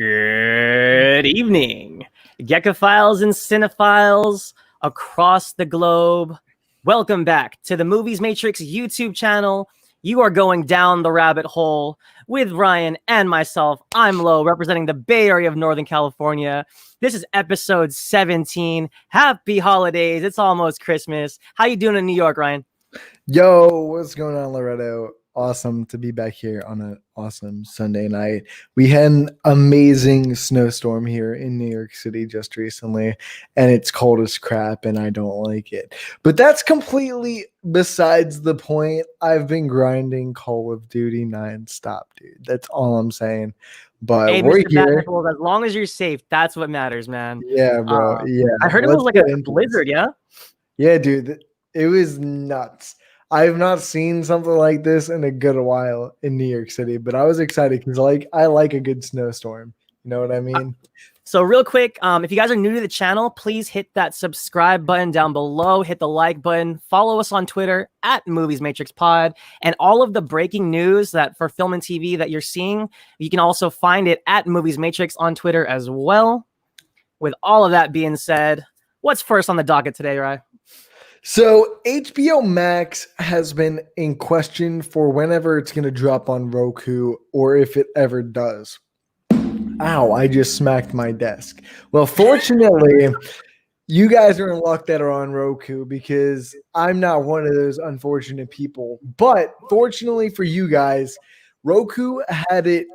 Good evening, Geckophiles and Cinephiles across the globe. Welcome back to the Movies Matrix YouTube channel. You are going down the rabbit hole with Ryan and myself. I'm Lo, representing the Bay Area of Northern California. This is episode 17. Happy holidays. It's almost Christmas. How you doing in New York, Ryan? Yo, what's going on, Loretto? Awesome to be back here on an awesome Sunday night. We had an amazing snowstorm here in New York City just recently, and it's cold as crap, and I don't like it. But that's completely besides the point. I've been grinding Call of Duty nonstop, dude. That's all I'm saying. But Hey, we're Mr. here. Batnipples, as long as you're safe, that's what matters, man. Yeah, bro. Yeah. I heard it was like a blizzard, yeah? Yeah, dude. It was nuts. I've not seen something like this in a good while in New York City, but I was excited because I like a good snowstorm. You know what I mean? So real quick, if you guys are new to the channel, please hit that subscribe button down below, hit the like button, follow us on Twitter at Movies Matrix Pod, and all of the breaking news that for film and TV that you're seeing, you can also find it at Movies Matrix on Twitter as well. With all of that being said, what's first on the docket today, Ryan? So HBO Max has been in question for whenever it's going to drop on Roku or if it ever does. Ow, I just smacked my desk. Well, fortunately, you guys are in luck that are on Roku because I'm not one of those unfortunate people. But fortunately for you guys, Roku had it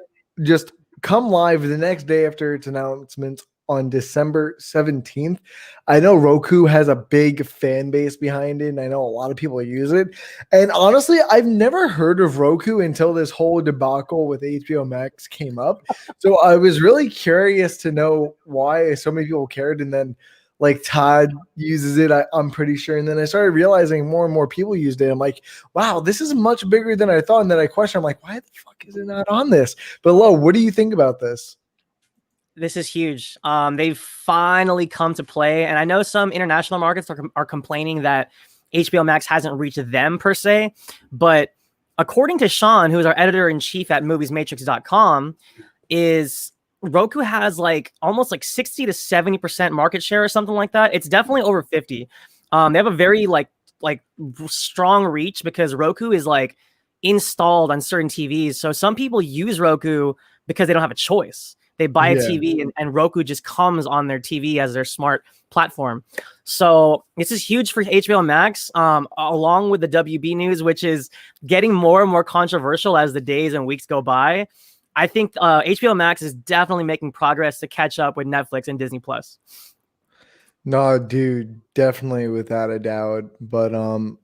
just come live the next day after its announcement on December 17th. I know Roku has a big fan base behind it, and I know a lot of people use it. And honestly, I've never heard of Roku until this whole debacle with HBO Max came up. So I was really curious to know why so many people cared. And then like Todd uses it, I'm pretty sure. And then I started realizing more and more people used it. I'm like, wow, this is much bigger than I thought. And then I questioned, I'm like, why the fuck is it not on this? But Lo, what do you think about this? This is huge. They've finally come to play, and I know some international markets are complaining that HBO Max hasn't reached them per se, but according to Sean, who is our editor-in-chief at moviesmatrix.com, is Roku has like almost like 60 to 70% market share or something like that. It's definitely over 50. They have a very like strong reach because Roku is like installed on certain TVs. So some people use Roku because they don't have a choice. They buy a TV and Roku just comes on their TV as their smart platform. So this is huge for HBO Max, along with the WB news, which is getting more and more controversial as the days and weeks go by. I think HBO Max is definitely making progress to catch up with Netflix and Disney Plus. No, dude, definitely without a doubt. But I'm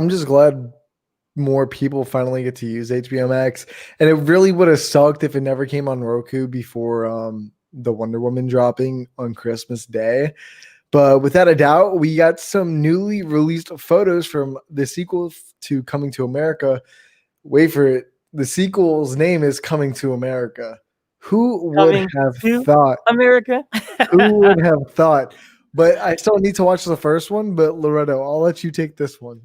just glad more people finally get to use HBO Max, and it really would have sucked if it never came on Roku before the Wonder Woman dropping on Christmas Day. But without a doubt, we got some newly released photos from the sequel to Coming to America. Wait for it. The sequel's name is Coming to America. Who would have thought? America. Who would have thought? But I still need to watch the first one. But Loretto, I'll let you take this one.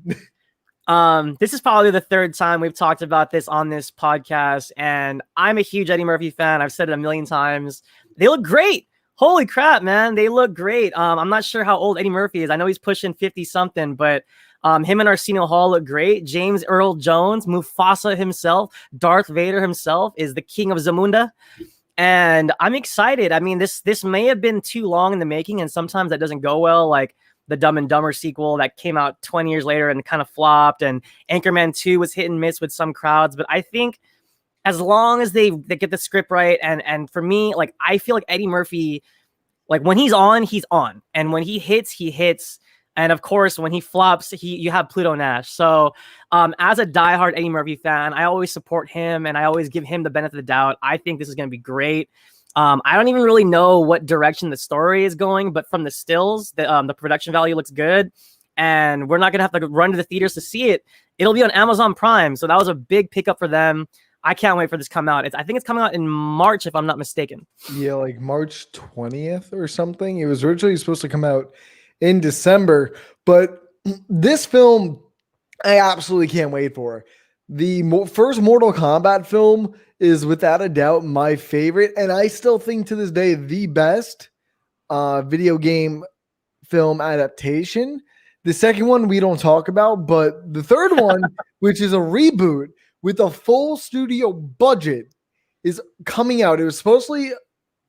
This is probably the third time we've talked about this on this podcast, and I'm a huge Eddie Murphy fan. I've said it a million times. They look great. Holy crap, man. They look great. I'm not sure how old Eddie Murphy is. I know he's pushing 50 something, but him and Arsenio Hall look great. James Earl Jones, Mufasa himself, Darth Vader himself is the king of Zamunda. And I'm excited. I mean, this may have been too long in the making, and sometimes that doesn't go well. Like the Dumb and Dumber sequel that came out 20 years later and kind of flopped, and Anchorman 2 was hit and miss with some crowds. But I think as long as they get the script right, and for me, like, I feel like Eddie Murphy, like when he's on, and when he hits. And of course, when he flops, you have Pluto Nash. So as a diehard Eddie Murphy fan, I always support him and I always give him the benefit of the doubt. I think this is going to be great. I don't even really know what direction the story is going, but from the stills, the production value looks good, and we're not going to have to run to the theaters to see it. It'll be on Amazon Prime, so that was a big pickup for them. I can't wait for this to come out. I think it's coming out in March, if I'm not mistaken. Yeah, like March 20th or something. It was originally supposed to come out in December, but this film, I absolutely can't wait for. The first Mortal Kombat film is without a doubt my favorite, and I still think to this day the best video game film adaptation. The second one we don't talk about, but the third one, which is a reboot with a full studio budget, is coming out. It was supposedly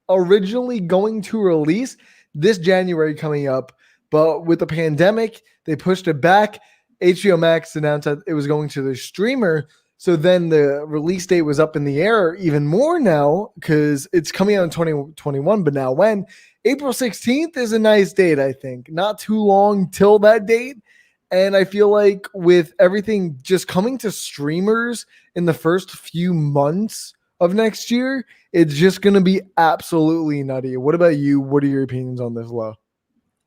originally going to release this January coming up, but with the pandemic, they pushed it back. HBO Max announced that it was going to the streamer. So then the release date was up in the air even more now because it's coming out in 2021. But now when? April 16th is a nice date, I think. Not too long till that date. And I feel like with everything just coming to streamers in the first few months of next year, it's just going to be absolutely nutty. What about you? What are your opinions on this, Lo?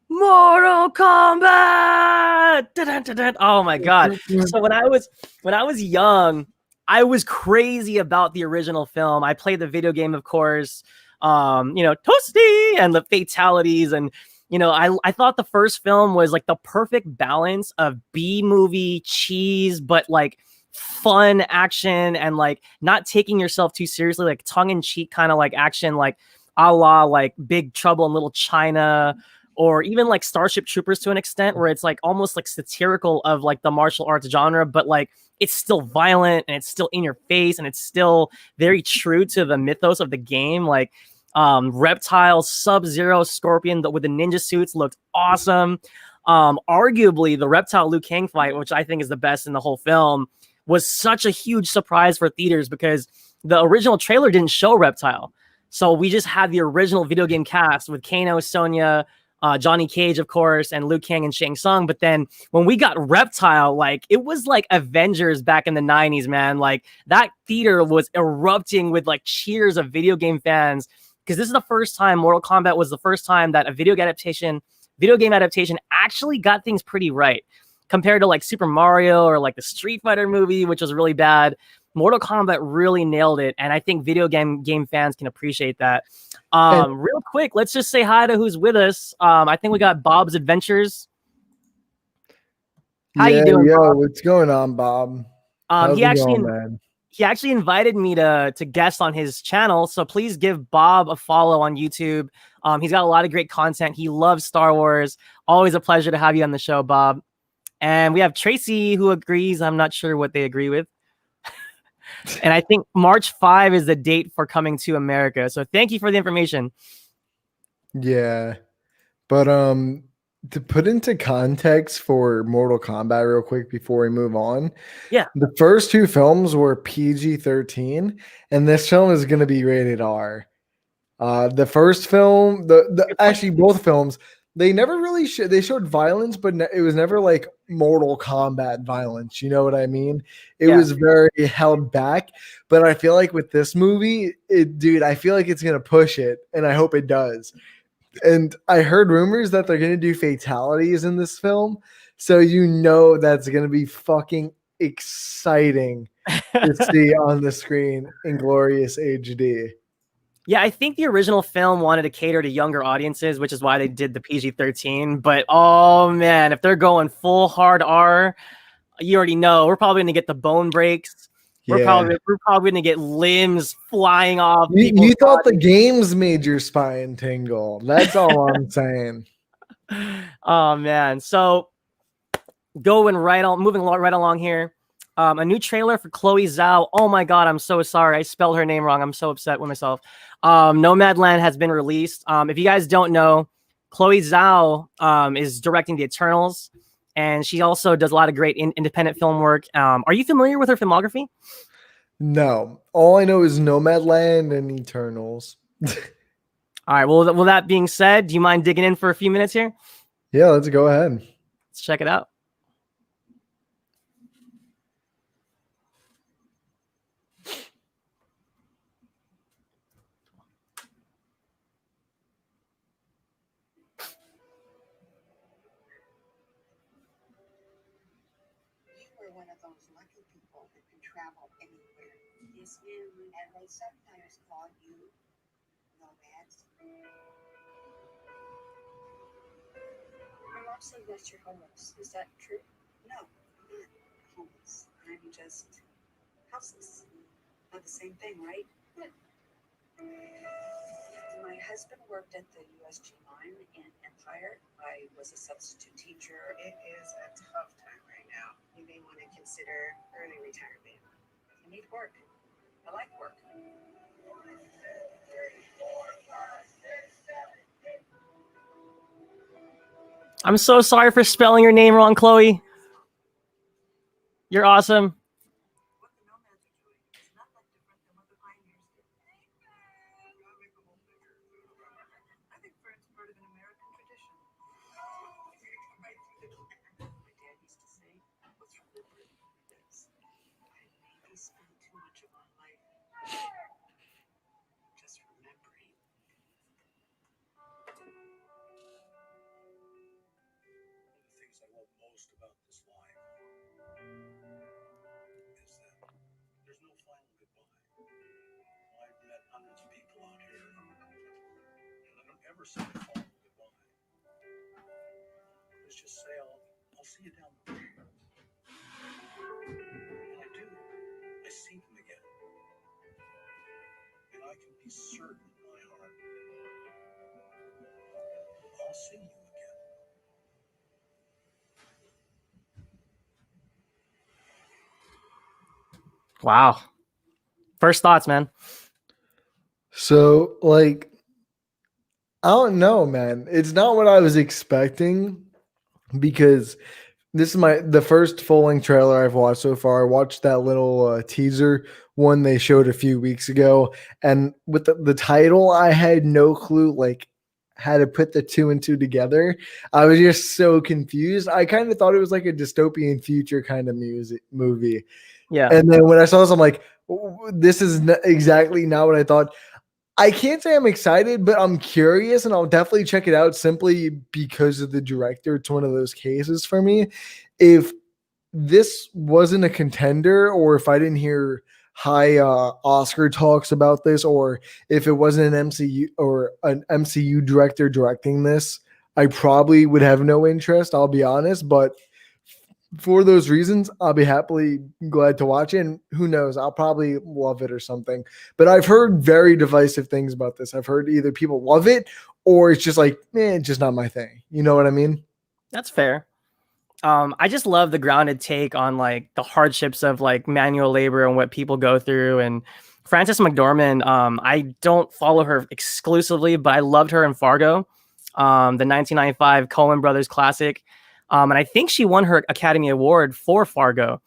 Mortal Kombat! Dun-dun-dun-dun. Oh my god! So when I was young, I was crazy about the original film. I played the video game, of course. Toasty and the fatalities, and I thought the first film was like the perfect balance of B movie cheese, but like fun action and like not taking yourself too seriously, like tongue in cheek kind of like action, like a la like Big Trouble in Little China, or even like Starship Troopers to an extent, where it's like almost like satirical of like the martial arts genre, but like it's still violent and it's still in your face and it's still very true to the mythos of the game. Like Reptile, Sub-Zero, Scorpion with the ninja suits looked awesome. Arguably the Reptile Liu Kang fight, which I think is the best in the whole film, was such a huge surprise for theaters because the original trailer didn't show Reptile. So we just had the original video game cast with Kano, Sonya, Johnny Cage, of course, and Liu Kang and Shang Tsung. But then when we got Reptile, like it was like Avengers back in the 90s, man. Like that theater was erupting with like cheers of video game fans because this is the first time Mortal Kombat was the first time that a video game adaptation actually got things pretty right compared to like Super Mario or like the Street Fighter movie, which was really bad. Mortal Kombat really nailed it, and I think video game fans can appreciate that. Real quick, let's just say hi to who's with us. I think we got Bob's Adventures. How you doing, Bob? What's going on, Bob? How's He it actually going, man? he actually invited me to guest on his channel, so please give Bob a follow on YouTube. He's got a lot of great content. He loves Star Wars. Always a pleasure to have you on the show, Bob. And we have Tracy who agrees. I'm not sure what they agree with. And I think March 5 is the date for coming to America. So thank you for the information. Yeah. But to put into context for Mortal Kombat real quick before we move on. Yeah. The first two films were PG-13 and this film is going to be rated R. The first film, actually both films, they never really they showed violence, but it was never like Mortal Kombat violence. You know what I mean? It was very held back. But I feel like with this movie, I feel like it's gonna push it, and I hope it does. And I heard rumors that they're gonna do fatalities in this film, so that's gonna be fucking exciting to see on the screen in glorious HD. Yeah, I think the original film wanted to cater to younger audiences, which is why they did the PG-13. But oh man, if they're going full hard R, you already know we're probably gonna get the bone breaks. We're probably gonna get limbs flying off. You thought the games made your spine tingle. That's all I'm saying. Oh man, so moving right along here. A new trailer for Chloe Zhao. Oh my god, I'm so sorry. I spelled her name wrong. I'm so upset with myself. Nomadland has been released. If you guys don't know, Chloe Zhao is directing The Eternals, and she also does a lot of great independent film work. Are you familiar with her filmography? No. All I know is Nomadland and Eternals. All right. Well, that being said, do you mind digging in for a few minutes here? Yeah, let's go ahead. Let's check it out. One of those lucky people that can travel anywhere. Yes, ma'am. And they sometimes call you nomads. My mom said that you're homeless. Is that true? No, I'm not homeless. I'm just houseless. The same thing, right? My husband worked at the USG mine in Empire. I was a substitute teacher. It is a tough time right now. You may want to consider early retirement. I need work. I like work. I'm so sorry for spelling your name wrong, Chloe. You're awesome. What the nomads are doing is not that different than what the pioneers did. I think it's part of an American tradition. My dad used to say, what's remembering is I maybe spend too much of my life just remembering. The things I love most about this life is that there's no final goodbye. I've met hundreds of people out here, and I don't ever say the final goodbye. Let's just say I'll see you down the road. And I do. I see them again. And I can be certain in my heart I'll see you again. Wow. First thoughts, man. So, like, I don't know, man. It's not what I was expecting because this is the first full-length trailer I've watched so far. I watched that little teaser one they showed a few weeks ago, and with the title, I had no clue like how to put the two and two together. I was just so confused. I kind of thought it was like a dystopian future kind of movie. Yeah. And then when I saw this, I'm like, this is exactly not what I thought. I can't say I'm excited, but I'm curious, and I'll definitely check it out simply because of the director. It's one of those cases for me. If this wasn't a contender, or if I didn't hear high Oscar talks about this, or if it wasn't an MCU director directing this, I probably would have no interest. I'll be honest, but for those reasons, I'll be happily glad to watch it. And who knows, I'll probably love it or something. But I've heard very divisive things about this. I've heard either people love it or it's just like, it's just not my thing. You know what I mean? That's fair. I just love the grounded take on like the hardships of like manual labor and what people go through. And Frances McDormand, I don't follow her exclusively, but I loved her in Fargo, the 1995 Coen Brothers classic. And I think she won her Academy Award for Fargo.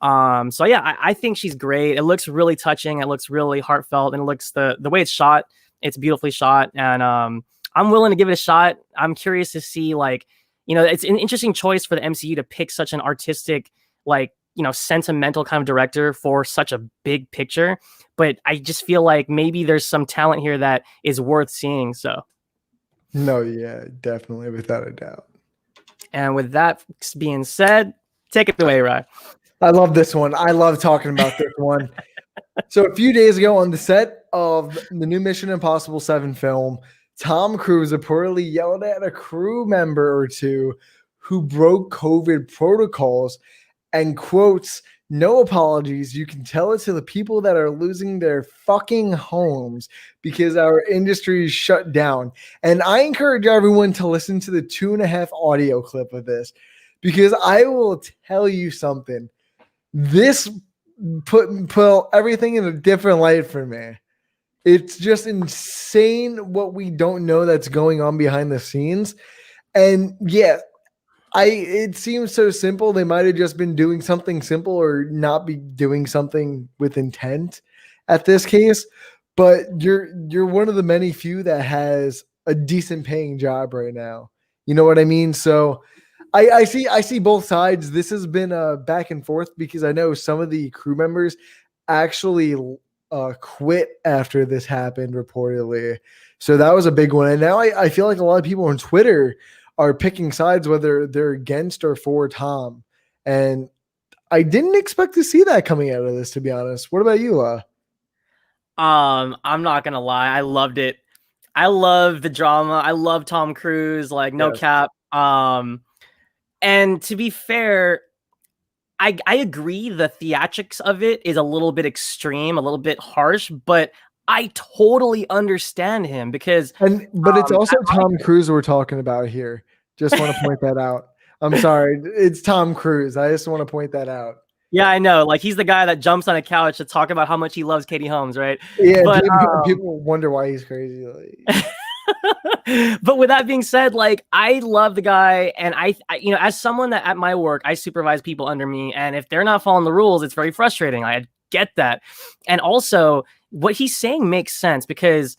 So yeah, I think she's great. It looks really touching. It looks really heartfelt, and it looks the way it's shot. It's beautifully shot, and I'm willing to give it a shot. I'm curious to see, like, it's an interesting choice for the MCU to pick such an artistic, like, sentimental kind of director for such a big picture. But I just feel like maybe there's some talent here that is worth seeing. So, no, yeah, definitely, without a doubt. And with that being said, take it away, Ryan. I love this one. I love talking about this one. So a few days ago on the set of the new Mission Impossible 7 film, Tom Cruise reportedly yelled at a crew member or two who broke COVID protocols and quotes, "No apologies. You can tell it to the people that are losing their fucking homes because our industry is shut down." And I encourage everyone to listen to the 2.5 audio clip of this because I will tell you something. This put everything in a different light for me. It's just insane what we don't know that's going on behind the scenes. And yeah, it seems so simple. They might have just been doing something simple or not be doing something with intent at this case. But you're one of the many few that has a decent paying job right now. You know what I mean? So I see both sides. This has been a back and forth because I know some of the crew members actually quit after this happened reportedly. So that was a big one. And now I feel like a lot of people on Twitter are picking sides, whether they're against or for Tom. And I didn't expect to see that coming out of this, to be honest. What about you, I'm not gonna lie, I loved it. I love the drama. I love Tom Cruise, like no cap. And to be fair, I agree the theatrics of it is a little bit extreme, a little bit harsh, but I totally understand him because But it's also I Tom Cruise we're talking about here. Just want to point that out. I'm sorry, it's Tom Cruise. I just want to point that out. yeah, I know. Like he's the guy that jumps on a couch to talk about how much he loves Katie Holmes, right? Yeah, But people wonder why he's crazy. Like, but with that being said, like I love the guy, and you know, as someone that at my work I supervise people under me, and if they're not following the rules, it's very frustrating. I get that, and also what he's saying makes sense because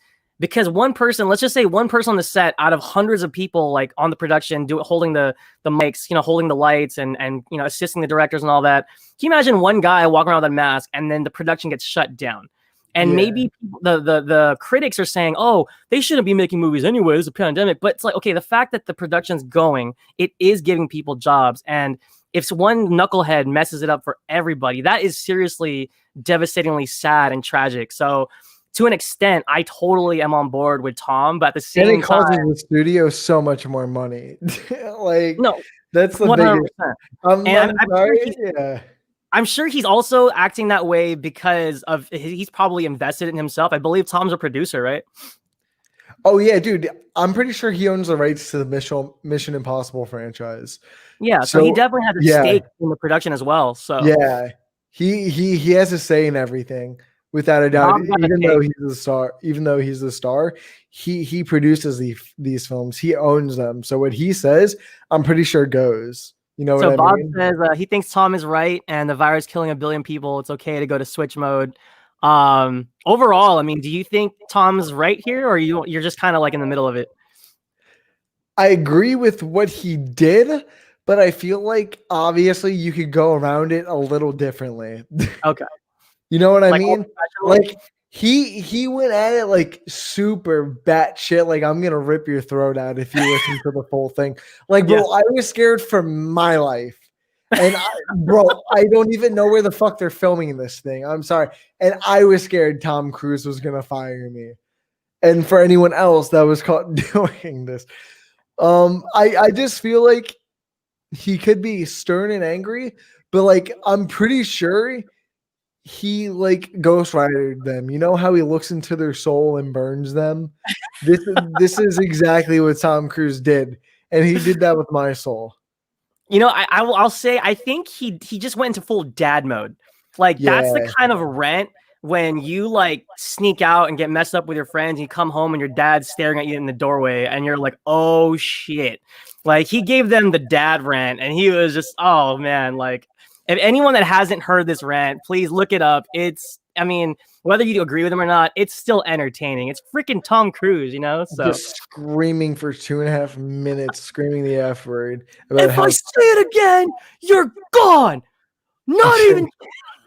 one person, let's just say one person on the set out of hundreds of people like on the production holding the mics, you know, holding the lights and you know, assisting the directors and all that. Can you imagine one guy walking around with a mask and then the production gets shut down? And maybe the critics are saying, oh, they shouldn't be making movies anyway. It's a pandemic. But it's like, okay, the fact that the production's going, it is giving people jobs. And if one knucklehead messes it up for everybody, that is seriously devastatingly sad and tragic. So to an extent, I totally am on board with Tom, but at the same time, and it causes the studio so much more money. Like, no, that's the 100%. biggest. And I'm sorry. sure Yeah. I'm sure he's also acting that way because of he's probably invested in himself. I believe Tom's a producer, right? Oh yeah, dude. I'm pretty sure he owns the rights to the Mission Impossible franchise. Yeah, so he definitely has a yeah, stake in the production as well. So yeah, he has a say in everything without a doubt. Tom's got a Even though take. he's the star, he produces these films. He owns them. So what he says, I'm pretty sure goes. You know So what I Bob mean? says he thinks Tom is right, and the virus killing 1 billion people. It's okay to go to switch mode. Overall, I mean, do you think Tom's right here, or you're just kind of like in the middle of it? I agree with what he did, but I feel like obviously you could go around it a little differently. Okay, You know what I like mean? Like he went at it like super batshit. Like, I'm gonna rip your throat out if you listen to the full thing. Like, bro, I was scared for my life. And bro, I don't even know where the fuck they're filming this thing. I'm sorry. And I was scared Tom Cruise was gonna fire me. And for anyone else that was caught doing this. I just feel like he could be stern and angry, but like I'm pretty sure he like Ghost Ridered them. You know how he looks into their soul and burns them? This is exactly what Tom Cruise did, and he did that with my soul. You know, I'll say I think he just went into full dad mode. Like that's the kind of rant when you like sneak out and get messed up with your friends, you come home and your dad's staring at you in the doorway and you're like, oh shit. Like he gave them the dad rant and he was just, oh man, like if anyone that hasn't heard this rant, please look it up. It's, I mean, whether you agree with him or not, it's still entertaining. It's freaking Tom Cruise, you know? So just screaming for 2.5 minutes, screaming the F word about if I say it again, you're gone. Not even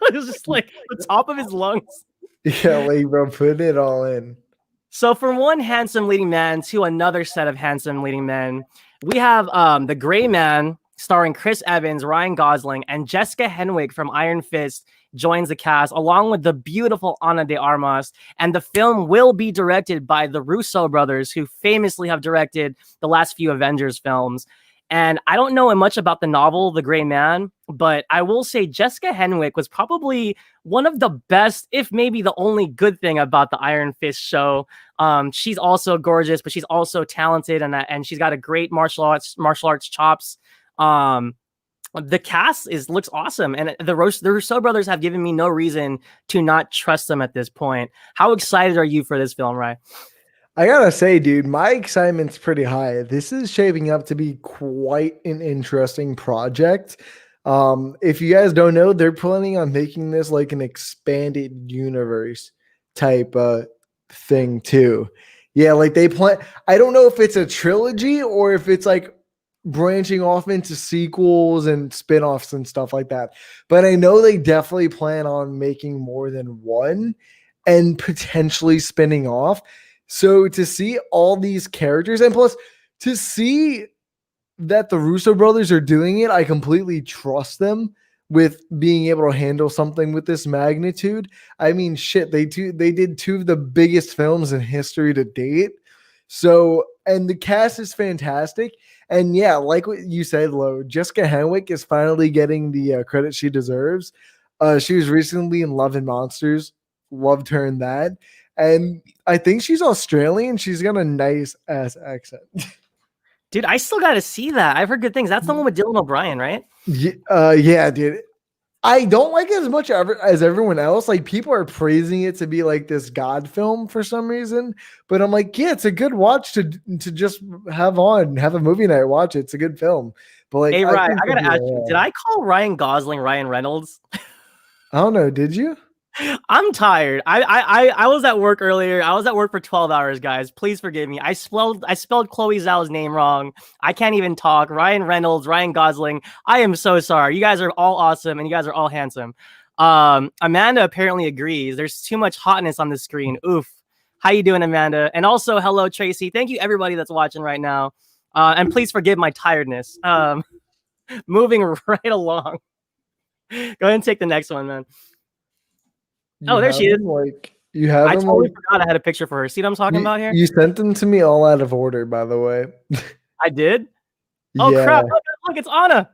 it was just like the top of his lungs. Yeah, like bro, put it all in. So from one handsome leading man to another set of handsome leading men, we have The Gray Man starring Chris Evans, Ryan Gosling, and Jessica Henwick from Iron Fist joins the cast along with the beautiful Ana de Armas. And the film will be directed by the Russo brothers, who famously have directed the last few Avengers films. And I don't know much about the novel, The Gray Man, but I will say Jessica Henwick was probably one of the best, if maybe the only good thing about the Iron Fist show. She's also gorgeous, but she's also talented, and she's got a great martial arts chops. The cast looks awesome, and the Russo brothers have given me no reason to not trust them at this point. How excited are you for this film, Ryan? I gotta say, dude, my excitement's pretty high. This is shaping up to be quite an interesting project. If you guys don't know, they're planning on making this like an expanded universe type thing too. Yeah, like they plan. I don't know if it's a trilogy or if it's like branching off into sequels and spin-offs and stuff like that. But I know they definitely plan on making more than one and potentially spinning off. So to see all these characters, and plus to see that the Russo brothers are doing it, I completely trust them with being able to handle something with this magnitude. I mean, shit, they did two of the biggest films in history to date. So and the cast is fantastic. And yeah, like what you said, Lo, Jessica Henwick is finally getting the credit she deserves. She was recently in Love and Monsters. Loved her in that. And I think she's Australian. She's got a nice ass accent. Dude, I still got to see that. I've heard good things. That's the one with Dylan O'Brien, right? Yeah, dude. I don't like it as much as everyone else. Like, people are praising it to be like this God film for some reason, but I'm like, yeah, it's a good watch to just have a movie night, watch it. It's a good film. But like, Hey, Ryan, I gotta think ask you, did I call Ryan Gosling Ryan Reynolds? I don't know. Did you? I'm tired. I was at work earlier. I was at work for 12 hours, guys. Please forgive me. I spelled Chloe Zhao's name wrong. I can't even talk. Ryan Reynolds, Ryan Gosling. I am so sorry. You guys are all awesome and you guys are all handsome. Amanda apparently agrees. There's too much hotness on the screen. Oof. How you doing, Amanda? And also, hello, Tracy. Thank you, everybody that's watching right now. And please forgive my tiredness. Moving right along. Go ahead and take the next one, man. There she is. You have I them. totally forgot I had a picture for her. See what I'm talking about here? You sent them to me all out of order, by the way. I did? Oh, yeah. crap. Look, it's Anna.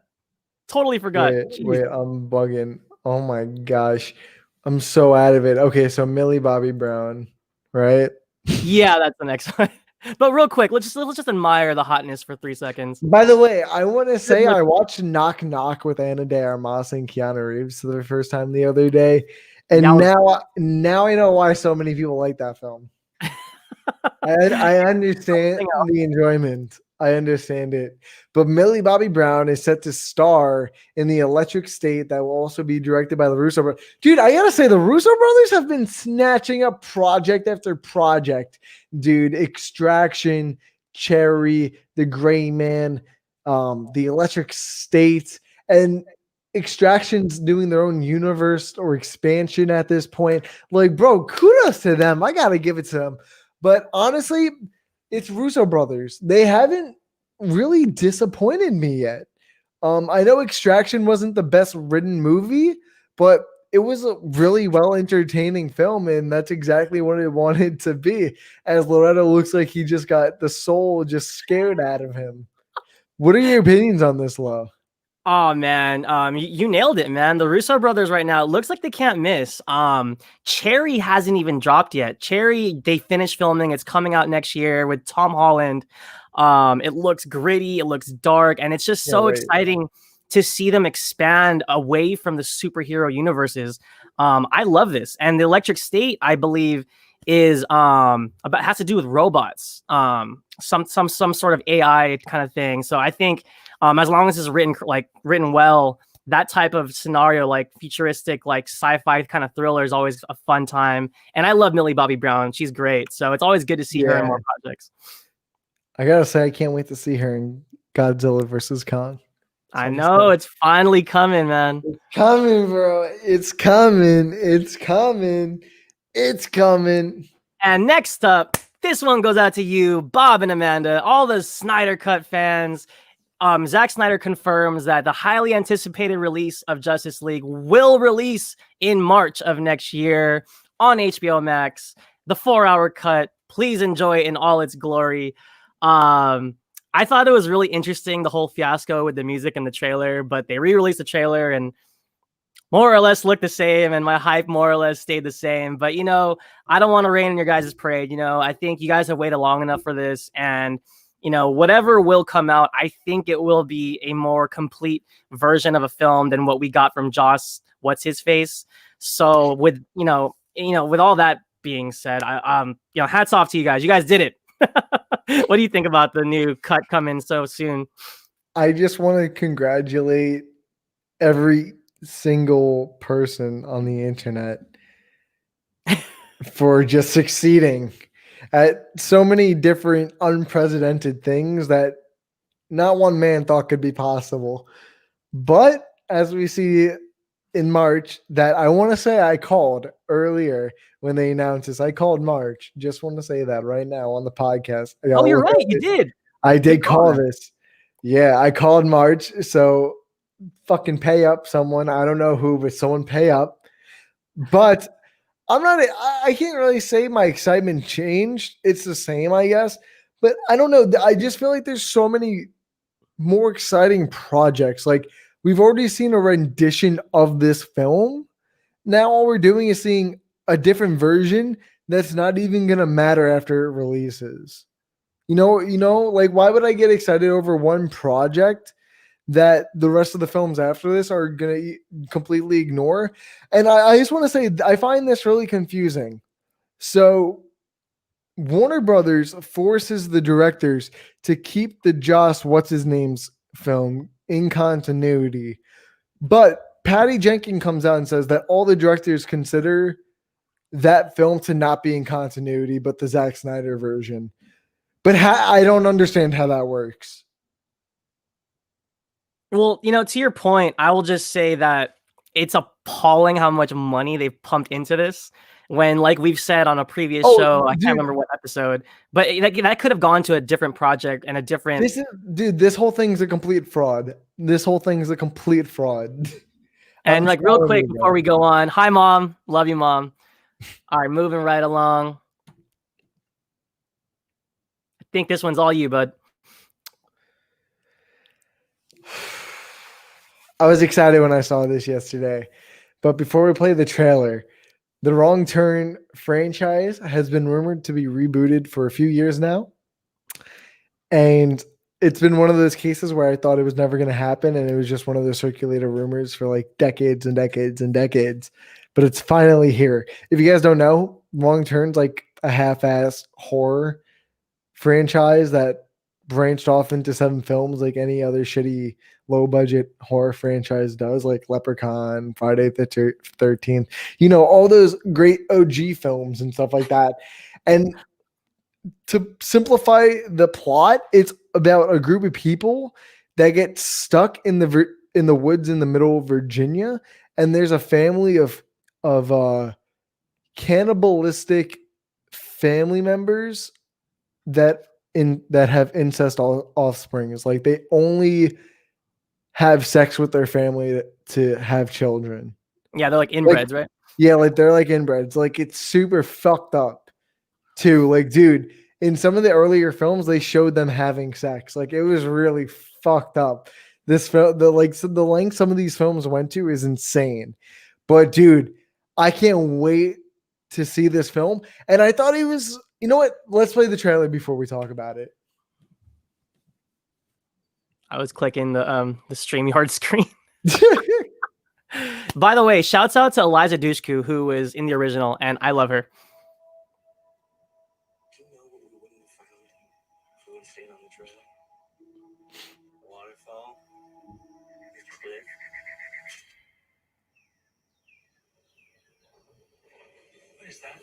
Totally forgot. Wait, I'm bugging. Oh my gosh. I'm so out of it. Okay, so Millie Bobby Brown, right? Yeah, that's the next one. But real quick, let's just admire the hotness for 3 seconds. By the way, I want to say I watched Knock Knock with Ana de Armas and Keanu Reeves for the first time the other day. And now I know why so many people like that film. I understand the enjoyment. I understand it. But Millie Bobby Brown is set to star in The Electric State that will also be directed by the Russo brothers. Dude, I gotta say, the Russo brothers have been snatching up project after project. Dude, Extraction, Cherry, The Gray Man, The Electric State, and Extraction's doing their own universe or expansion at this point. Like, bro, kudos to them. I gotta give it to them. But honestly, it's Russo brothers. They haven't really disappointed me yet. I know Extraction wasn't the best written movie, but it was a really well entertaining film, and that's exactly what it wanted to be. As Loretto looks like he just got the soul just scared out of him. What are your opinions on this, Lo? Oh man, you nailed it, man. The Russo brothers right now, it looks like they can't miss. Cherry hasn't even dropped yet. Cherry, they finished filming. It's coming out next year with Tom Holland. It looks gritty, it looks dark, and it's just so exciting to see them expand away from the superhero universes. I love this. And The Electric State, I believe, is has to do with robots. Some sort of AI kind of thing. So I think as long as it's written well, that type of scenario, like futuristic, like sci-fi kind of thriller, is always a fun time. And I love Millie Bobby Brown; she's great. So it's always good to see her in more projects. I gotta say, I can't wait to see her in Godzilla versus Kong. I know it's finally coming, man. It's coming, bro. It's coming. It's coming. It's coming. And next up, this one goes out to you, Bob and Amanda, all the Snyder Cut fans. Zack Snyder confirms that the highly anticipated release of Justice League will release in March of next year on HBO Max. The 4-hour cut. Please enjoy it in all its glory. I thought it was really interesting, the whole fiasco with the music and the trailer, but they re-released the trailer and more or less looked the same, and my hype more or less stayed the same. But, I don't want to rain on your guys' parade. I think you guys have waited long enough for this, and whatever will come out, I think it will be a more complete version of a film than what we got from Joss What's-His-Face. So with all that being said, hats off to you guys. You guys did it. What do you think about the new cut coming so soon? I just want to congratulate every single person on the internet for just succeeding at so many different unprecedented things that not one man thought could be possible. But as we see in March, that I want to say I called earlier when they announced this. I called March. Just want to say that right now on the podcast. Oh, you're right. You did. I did call this. Yeah, I called March. So fucking pay up someone. I don't know who, but someone pay up. But I can't really say my excitement changed. It's the same, I guess. But I don't know. I just feel like there's so many more exciting projects. Like we've already seen a rendition of this film. Now all we're doing is seeing a different version that's not even gonna matter after it releases. Like why would I get excited over one project that the rest of the films after this are gonna completely ignore? And I just want to say I find this really confusing. So Warner Brothers forces the directors to keep the Joss what's his name's film in continuity, but Patty Jenkins comes out and says that all the directors consider that film to not be in continuity, but the Zack Snyder version. But I don't understand how that works. Well, to your point, I will just say that it's appalling how much money they've pumped into this. When, like we've said on a previous show, I can't remember what episode, but that could have gone to a different project and a different. This whole thing's a complete fraud. This whole thing's a complete fraud. And like real quick before we go on, hi mom, love you mom. All right, moving right along. I think this one's all you, bud. I was excited when I saw this yesterday, but before we play the trailer, the Wrong Turn franchise has been rumored to be rebooted for a few years now. And it's been one of those cases where I thought it was never going to happen. And it was just one of those circulated rumors for like decades and decades and decades. But it's finally here. If you guys don't know, Wrong Turn's like a half-assed horror franchise that branched off into 7 films like any other shitty low-budget horror franchise does, like Leprechaun, Friday the 13th, all those great OG films and stuff like that. And to simplify the plot, it's about a group of people that get stuck in the woods in the middle of Virginia, and there's a family of cannibalistic family members that have incest offspring. It's like they only have sex with their family to have children. Yeah, they're like inbreds, right? Yeah, like they're like inbreds. Like it's super fucked up too. Like, dude, in some of the earlier films, they showed them having sex. Like it was really fucked up. This film, the length some of these films went to is insane. But dude, I can't wait to see this film. And I thought it was, you know what? Let's play the trailer before we talk about it. I was clicking the StreamYard screen. By the way, shouts out to Eliza Dushku, who was in the original, and I love her. Do you know what we wouldn't have found if we would have stayed on the trail? A waterfall? A cliff? What is that?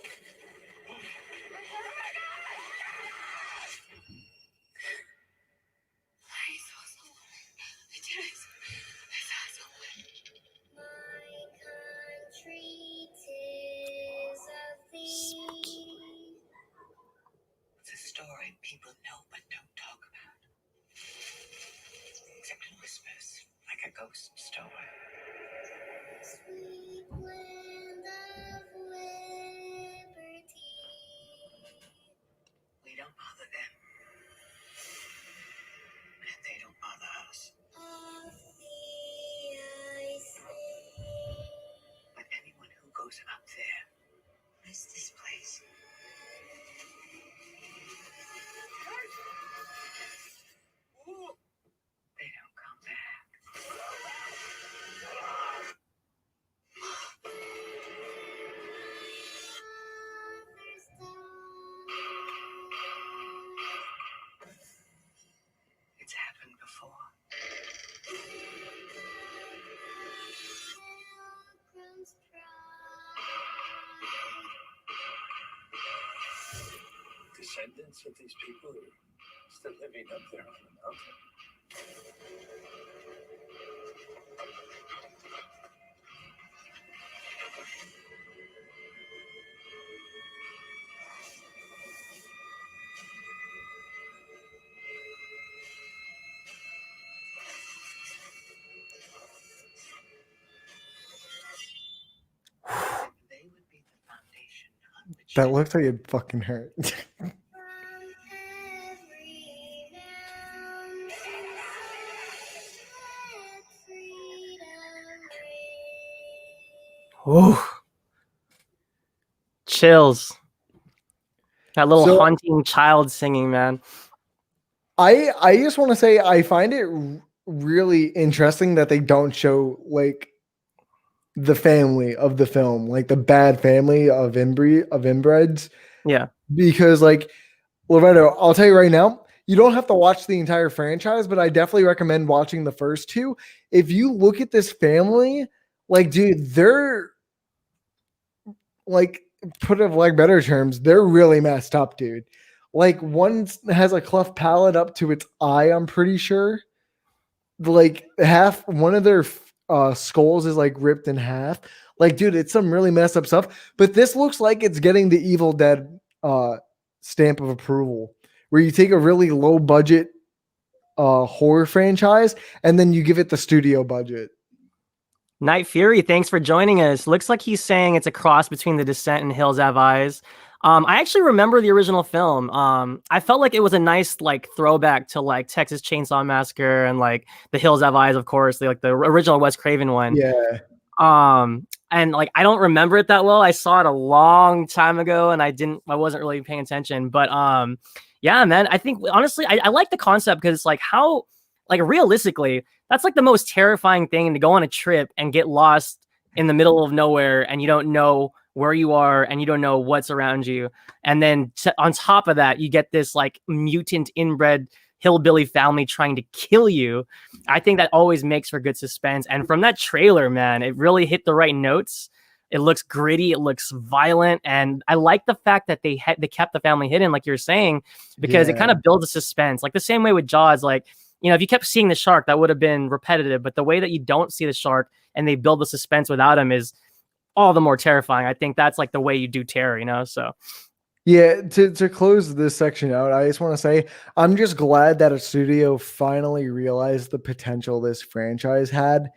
I saw someone. I did. I saw someone. My country 'tis of thee. It's a story people know but don't talk about. Except in whispers, like a ghost story. Sweet land of liberty. We don't bother them. And they don't bother us. Of thee I sing. But anyone who goes up there miss this place. They don't come back. Father's died. It's happened before. Pilgrim's pride. Descendants of these people are still living up there on the mountain. They would be the foundation on which That looks like it fucking hurt. From every Ooh, chills. That little So haunting child singing, man. I just want to say I find it really interesting that they don't show like the family of the film, like the bad family of inbreds, Yeah. because like Loretto, I'll tell you right now, you don't have to watch the entire franchise, but I definitely recommend watching the first two. If you look at this family, like, dude, they're like, put it like better terms, they're really messed up, dude. Like, one has a cleft palate up to its eye, I'm pretty sure. Like, half one of their skulls is like ripped in half. Like, dude, it's some really messed up stuff. But this looks like it's getting the Evil Dead stamp of approval, where you take a really low budget horror franchise and then you give it the studio budget. Night Fury, thanks for joining us. Looks like he's saying it's a cross between The Descent and Hills Have Eyes. I actually remember the original film. I felt like it was a nice like throwback to like Texas Chainsaw Massacre and like The Hills Have Eyes, of course, like the original Wes Craven one. Yeah. And like I don't remember it that well. I saw it a long time ago and I wasn't really paying attention. But yeah, man, I think honestly I like the concept because it's like how like realistically, that's like the most terrifying thing to go on a trip and get lost in the middle of nowhere and you don't know where you are and you don't know what's around you. And then on top of that, you get this like mutant inbred hillbilly family trying to kill you. I think that always makes for good suspense. And from that trailer, man, it really hit the right notes. It looks gritty, it looks violent, and I like the fact that they kept the family hidden, like you're saying, because it kind of builds a suspense. Like the same way with Jaws, like if you kept seeing the shark, that would have been repetitive. But the way that you don't see the shark and they build the suspense without him is all the more terrifying. I think that's like the way you do terror, so. Yeah, to close this section out, I just want to say I'm just glad that a studio finally realized the potential this franchise had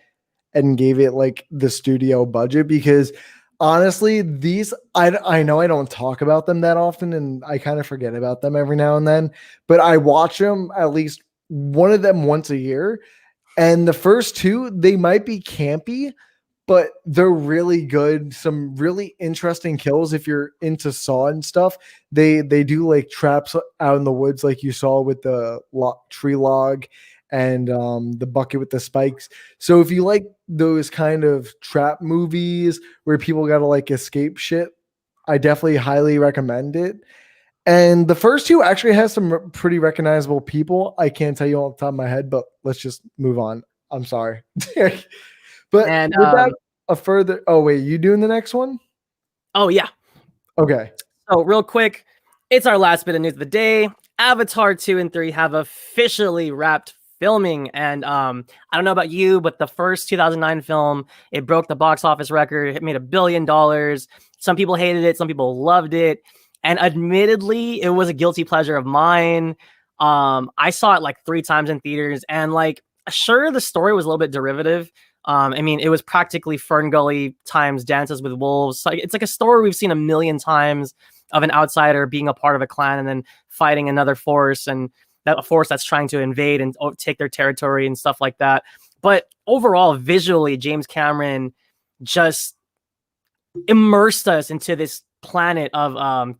and gave it like the studio budget, because honestly, these I know I don't talk about them that often and I kind of forget about them every now and then, but I watch them at least one of them once a year. And the first two, they might be campy, but they're really good. Some really interesting kills if you're into Saw and stuff. They do like traps out in the woods, like you saw with the tree log and the bucket with the spikes. So if you like those kind of trap movies where people gotta like escape shit, I definitely highly recommend it. And the first two actually has some pretty recognizable people. I can't tell you off the top of my head, but let's just move on. I'm sorry. But And with that, oh wait, you doing the next one? oh yeah. Okay. So real quick, it's our last bit of news of the day. Avatar 2 and 3 have officially wrapped filming. And I don't know about you, but the first 2009 film, it broke the box office record. It made $1 billion. Some people hated it. Some people loved it. And admittedly, it was a guilty pleasure of mine. I saw it like 3 times in theaters, and like, sure, the story was a little bit derivative. I mean, it was practically Fern Gully times Dances with Wolves. Like, it's like a story we've seen a million times of an outsider being a part of a clan and then fighting another force, and that a force that's trying to invade and take their territory and stuff like that. But overall, visually, James Cameron just immersed us into this planet of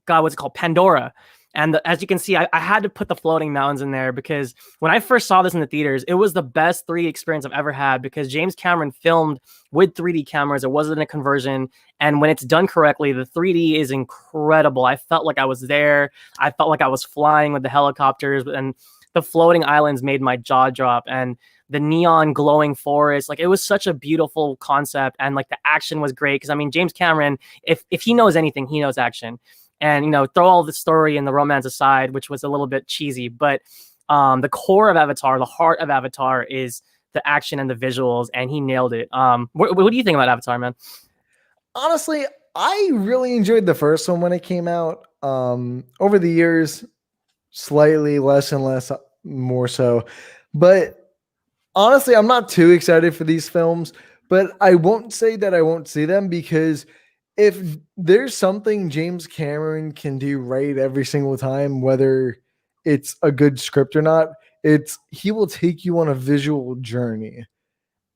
God, what's it called? Pandora. And as you can see, I had to put the floating mountains in there because when I first saw this in the theaters, it was the best 3D experience I've ever had because James Cameron filmed with 3D cameras. It wasn't a conversion. And when it's done correctly, the 3D is incredible. I felt like I was there. I felt like I was flying with the helicopters, and the floating islands made my jaw drop. And the neon glowing forest, like it was such a beautiful concept. And like the action was great. Cause I mean, James Cameron, if he knows anything, he knows action. And, throw all the story and the romance aside, which was a little bit cheesy, but the core of Avatar, the heart of Avatar is the action and the visuals, and he nailed it. What do you think about Avatar, man? Honestly, I really enjoyed the first one when it came out. Over the years, slightly less and less, more so. But honestly, I'm not too excited for these films, but I won't say that I won't see them, because if there's something James Cameron can do right every single time, whether it's a good script or not, it's he will take you on a visual journey.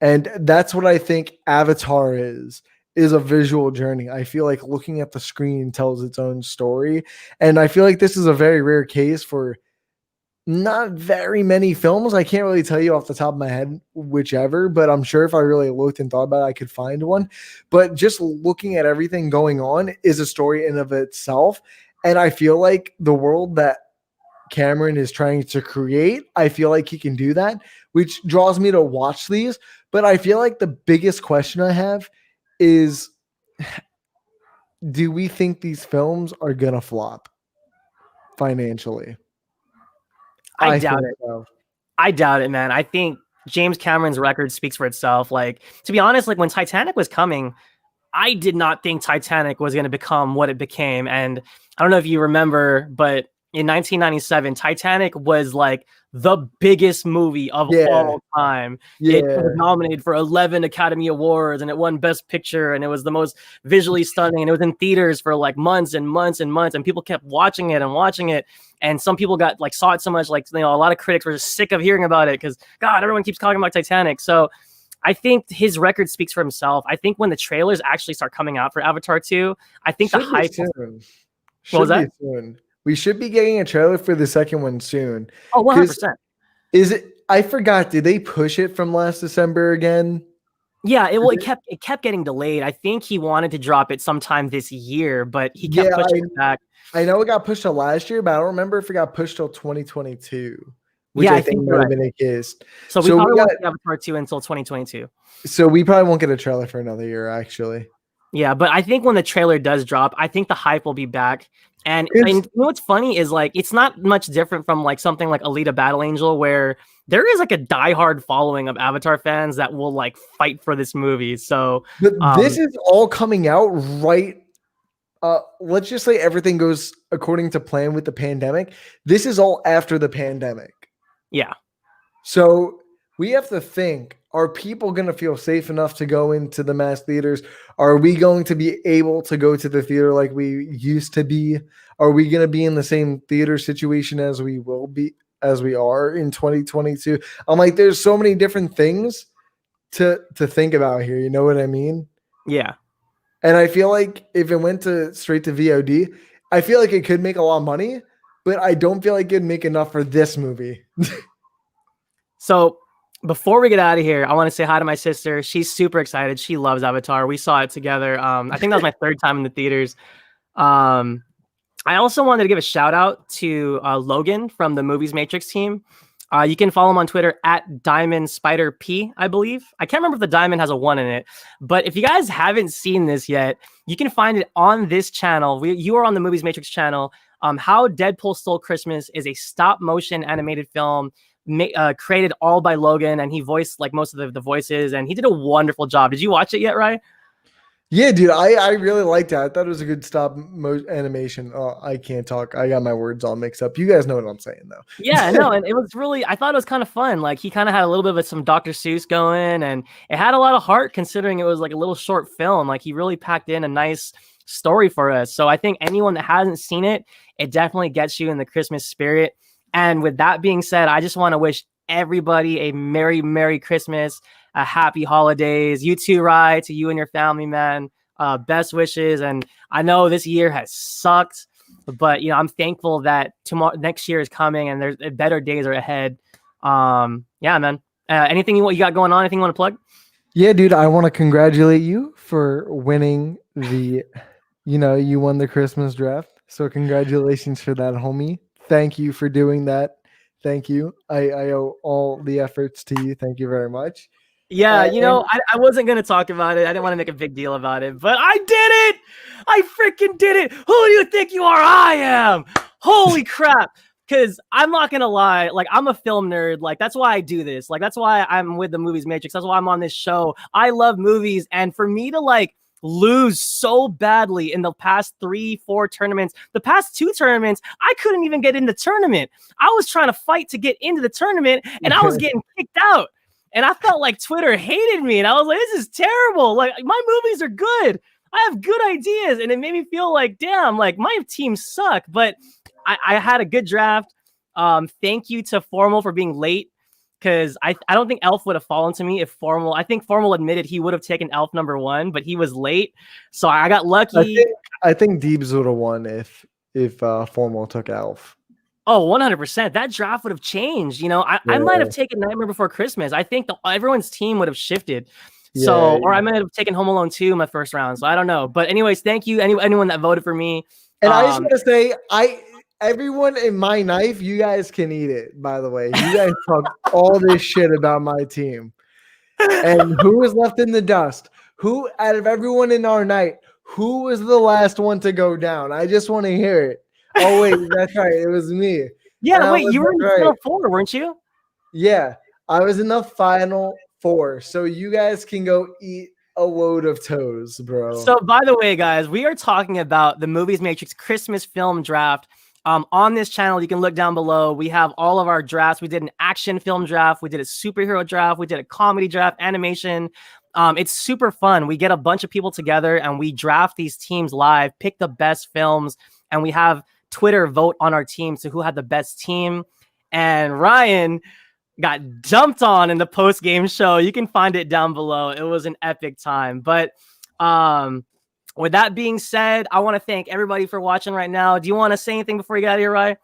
And that's what I think Avatar is. is a visual journey. I feel like looking at the screen tells its own story. And I feel like this is a very rare case for not very many films. I can't really tell you off the top of my head whichever, but I'm sure if I really looked and thought about it, I could find one. But just looking at everything going on is a story in of itself. And I feel like the world that Cameron is trying to create, I feel like he can do that, which draws me to watch these. But I feel like the biggest question I have is, do we think these films are going to flop financially? I doubt think it. so. I doubt it, man. I think James Cameron's record speaks for itself. Like, to be honest, like when Titanic was coming, I did not think Titanic was going to become what it became. And I don't know if you remember, but in 1997, Titanic was like the biggest movie of all time. It was nominated for 11 Academy Awards and it won Best Picture and it was the most visually stunning. And it was in theaters for like months and months and months. And people kept watching it and watching it. And some people got like saw it so much, like, you know, a lot of critics were just sick of hearing about it because God, everyone keeps talking about Titanic. So I think his record speaks for himself. I think when the trailers actually start coming out for Avatar 2, I think the hype. What was that? Soon. We should be getting a trailer for the second one soon. Oh, 100%. Is it? I forgot. Did they push it from last December again? Yeah, it kept getting delayed. I think he wanted to drop it sometime this year, but he kept pushing it back. I know it got pushed to last year, but I don't remember if it got pushed till 2022. Which yeah, I think might have been the case. So we probably won't get Avatar 2 until 2022. So we probably won't get a trailer for another year, actually. Yeah, but I think when the trailer does drop, I think the hype will be back. And you know what's funny is like it's not much different from like something like Alita Battle Angel, where there is like a diehard following of Avatar fans that will like fight for this movie. So but this is all coming out right. Let's just say everything goes according to plan with the pandemic. This is all after the pandemic. Yeah. So we have to think, are people going to feel safe enough to go into the mass theaters? Are we going to be able to go to the theater like we used to be? Are we going to be in the same theater situation as we are in 2022? I'm like, there's so many different things to think about here. You know what I mean? Yeah. And I feel like if it went straight to VOD, I feel like it could make a lot of money, but I don't feel like it'd make enough for this movie. So before we get out of here, I want to say hi to my sister. She's super excited. She loves Avatar. We saw it together. I think that was my third time in the theaters. I also wanted to give a shout out to Logan from the Movies Matrix team. You can follow him on Twitter at Diamond Spider P, I believe. I can't remember if the diamond has a 1 in it, but if you guys haven't seen this yet, you can find it on this channel. You are on the Movies Matrix channel. How Deadpool Stole Christmas is a stop motion animated film created all by Logan, and he voiced like most of the voices, and he did a wonderful job. Did you watch it yet, Ryan? Yeah, dude, I really liked it. I thought it was a good stop animation. Oh, I can't talk. I got my words all mixed up. You guys know what I'm saying, though. Yeah, no, and it was really, I thought it was kind of fun. Like, he kind of had a little bit of some Dr. Seuss going, and it had a lot of heart considering it was like a little short film. Like, he really packed in a nice story for us. So I think anyone that hasn't seen it, it definitely gets you in the Christmas spirit. And with that being said, I just want to wish everybody a Merry, Merry Christmas, a happy holidays. You too, Rye, to you and your family, man. Best wishes. And I know this year has sucked, but I'm thankful that next year is coming and there's better days are ahead. Yeah, man. Anything you got going on? Anything you want to plug? Yeah, dude, I want to congratulate you for winning you won the Christmas draft. So congratulations for that, homie. Thank you for doing that. Thank you. I owe all the efforts to you. Thank you very much. Yeah, I wasn't going to talk about it. I didn't want to make a big deal about it, but I did it. I freaking did it. Who do you think you are? I am. Holy crap. Because I'm not going to lie. Like, I'm a film nerd. Like, that's why I do this. Like, that's why I'm with the Movies Matrix. That's why I'm on this show. I love movies. And for me to lose so badly in the past 3-4 tournaments, the past 2 tournaments, I couldn't even get in the tournament. I was trying to fight to get into the tournament and I was getting kicked out. And I felt like Twitter hated me. And I was like, this is terrible. Like, my movies are good. I have good ideas. And it made me feel like, damn, like my team suck. But I had a good draft. Thank you to Formal for being late. because I don't think Elf would have fallen to me if Formal. I think Formal admitted he would have taken Elf number 1, but he was late, so I got I lucky. think I think Deebs would have won if Formal took Elf. Oh, 100%. That draft would have changed. I might have taken Nightmare Before Christmas. I think everyone's team would have shifted. So, Yeah. or I might have taken Home Alone 2 in my first round. So I don't know. But anyways, thank you anyone that voted for me. And I just want to say, everyone in my knife, you guys can eat it. By the way, you guys talk all this shit about my team, and who was left in the dust? Who out of everyone in our night? Who was the last one to go down? I just want to hear it. Oh wait, that's right. It was me. Yeah, And wait, you were in the right. final 4, weren't you? Yeah, I was in the final 4. So you guys can go eat a load of toes, bro. So, by the way, guys, we are talking about the Movies Matrix Christmas film draft. On this channel, you can look down below. We have all of our drafts. We did an action film draft. We did a superhero draft. We did a comedy draft, animation. It's super fun. We get a bunch of people together and we draft these teams live, pick the best films, and we have Twitter vote on our team to who had the best team. And Ryan got dumped on in the post-game show. You can find it down below. It was an epic time. But with that being said, I want to thank everybody for watching right now. Do you want to say anything before you get out of here, Ryan?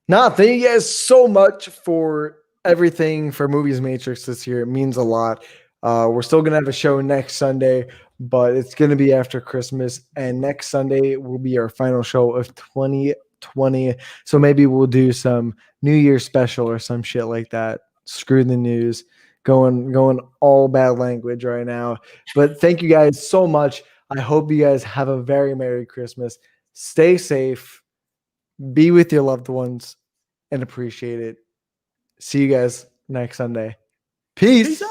No, thank you guys so much for everything for Movies Matrix this year. It means a lot. We're still going to have a show next Sunday, but it's going to be after Christmas. And next Sunday will be our final show of 2020. So maybe we'll do some New Year's special or some shit like that. Screw the news. Going all bad language right now. But thank you guys so much. I hope you guys have a very Merry Christmas. Stay safe. Be with your loved ones and appreciate it. See you guys next Sunday. Peace.